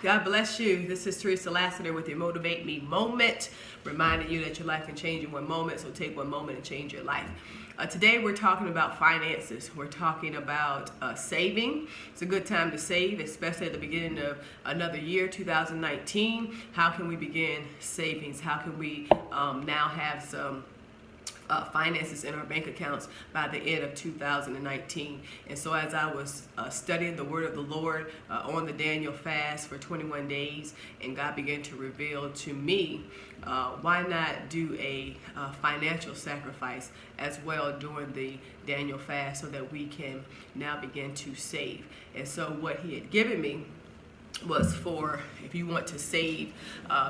God bless you. This is Teresa Lassiter with your Motivate Me moment, reminding you that your life can change in one moment, so take one moment and change your life. Today we're talking about finances. We're talking about saving. It's a good time to save, especially at the beginning of another year, 2019. How can we begin savings? How can we now have some finances in our bank accounts by the end of 2019. And so as I was studying the word of the Lord on the Daniel fast for 21 days, and God began to reveal to me, why not do a financial sacrifice as well during the Daniel fast so that we can now begin to save. And so what he had given me was for, if you want to save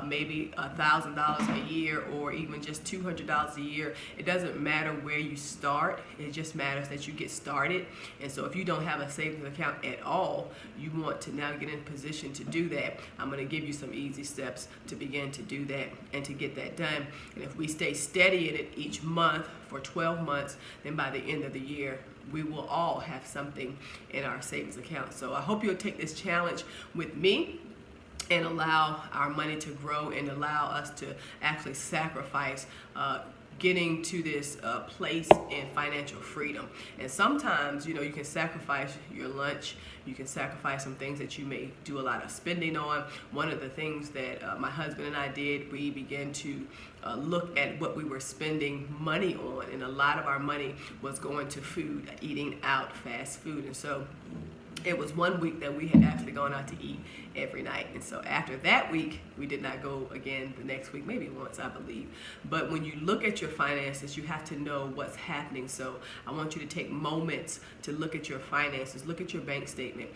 maybe $1,000 a year or even just $200 a year, it doesn't matter where you start. It just matters that you get started. And so if you don't have a savings account at all, you want to now get in position to do that. I'm going to give you some easy steps to begin to do that and to get that done. And if we stay steady in it each month for 12 months, then by the end of the year, we will all have something in our savings account. So I hope you'll take this challenge with me and allow our money to grow and allow us to actually sacrifice getting to this place in financial freedom. And sometimes, you can sacrifice your lunch. You can sacrifice some things that you may do a lot of spending on. One of the things that my husband and I did, we began to look at what we were spending money on. And a lot of our money was going to food, eating out, fast food. And so it was 1 week that we had actually gone out to eat every night. And so after that week, we did not go again the next week, maybe once, I believe. But when you look at your finances, you have to know what's happening. So I want you to take moments to look at your finances, look at your bank statement,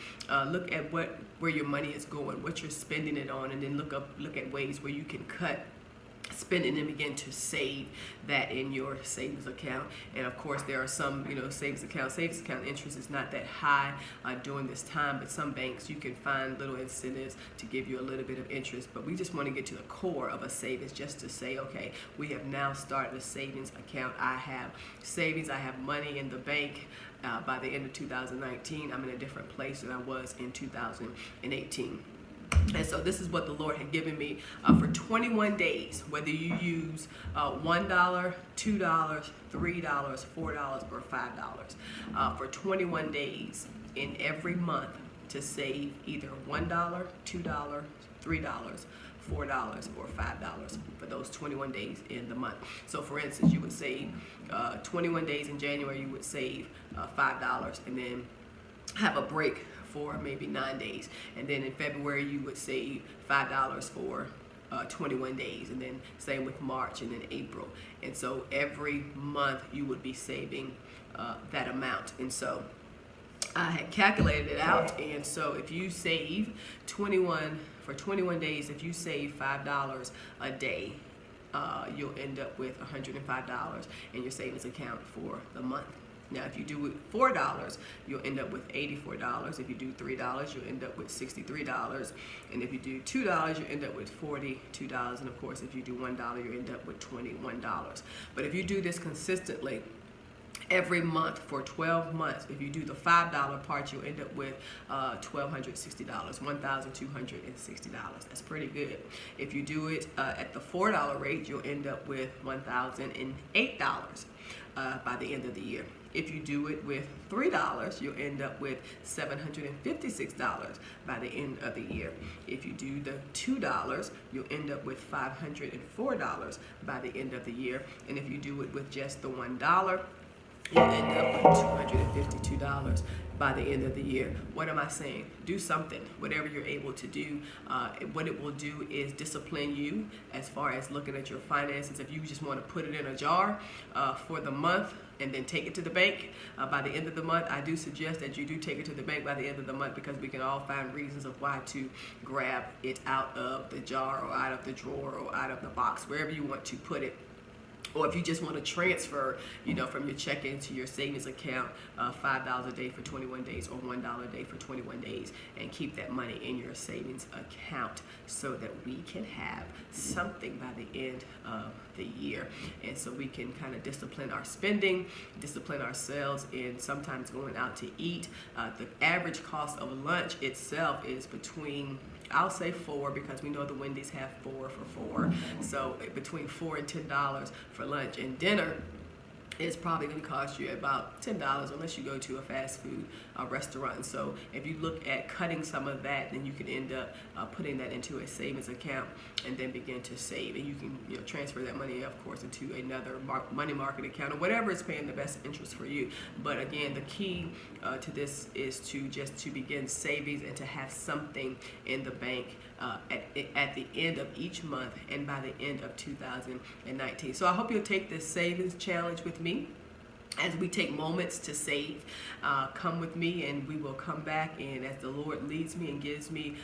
look at where your money is going, what you're spending it on, and then look at ways where you can cut spending and begin to save that in your savings account. And of course, there are some, savings account interest is not that high during this time, but some banks you can find little incentives to give you a little bit of interest. But we just want to get to the core of a savings, just to say, okay, we have now started a savings account. I have savings, I have money in the bank. By the end of 2019, I'm in a different place than I was in 2018. And so this is what the Lord had given me for 21 days, whether you use $1, $2, $3, $4, or $5, for 21 days in every month to save either $1, $2, $3, $4, or $5 for those 21 days in the month. So for instance, you would save 21 days in January, you would save $5 and then have a break for maybe 9 days. And then in February, you would save $5 for 21 days. And then same with March and then April. And so every month you would be saving that amount. And so I had calculated it out. And so if you save for 21 days, if you save $5 a day, you'll end up with $105 in your savings account for the month. Now, if you do $4, you'll end up with $84. If you do $3, you'll end up with $63. And if you do $2, you end up with $42. And of course, if you do $1, you end up with $21. But if you do this consistently every month for 12 months, if you do the $5 part, you'll end up with $1,260, $1,260. That's pretty good. If you do it at the $4 rate, you'll end up with $1,008 by the end of the year. If you do it with $3, you'll end up with $756 by the end of the year. If you do the $2, you'll end up with $504 by the end of the year. And if you do it with just the $1, you'll end up with $252 by the end of the year. What am I saying? Do something, whatever you're able to do. What it will do is discipline you as far as looking at your finances. If you just want to put it in a jar for the month and then take it to the bank by the end of the month, I do suggest that you do take it to the bank by the end of the month, because we can all find reasons of why to grab it out of the jar or out of the drawer or out of the box, wherever you want to put it. Or if you just want to transfer, from your checking to your savings account, $5 a day for 21 days or $1 a day for 21 days, and keep that money in your savings account so that we can have something by the end of the year. And so we can kind of discipline our spending, discipline ourselves in sometimes going out to eat. The average cost of lunch itself is between, I'll say $4, because we know the Wendy's have 4 for $4. So between $4 and $10 for lunch, and dinner is probably going to cost you about $10 unless you go to a fast food restaurant. So if you look at cutting some of that, then you can end up putting that into a savings account and then begin to save. And you can transfer that money, of course, into another money market account or whatever is paying the best interest for you. But again, the key to this is to begin savings and to have something in the bank at the end of each month and by the end of 2019. So I hope you'll take this savings challenge with me as we take moments to save. Come with me and we will come back, and as the Lord leads me and gives me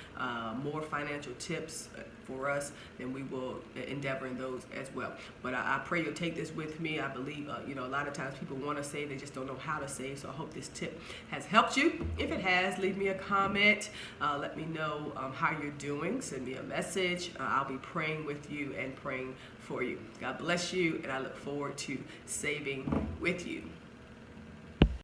more financial tips for us, then we will endeavor in those as well. But I pray you'll take this with me. I believe a lot of times people want to save, they just don't know how to save. So I hope this tip has helped you. If it has, leave me a comment. Let me know how you're doing. Send me a message. I'll be praying with you and praying for you. God bless you, and I look forward to saving with you.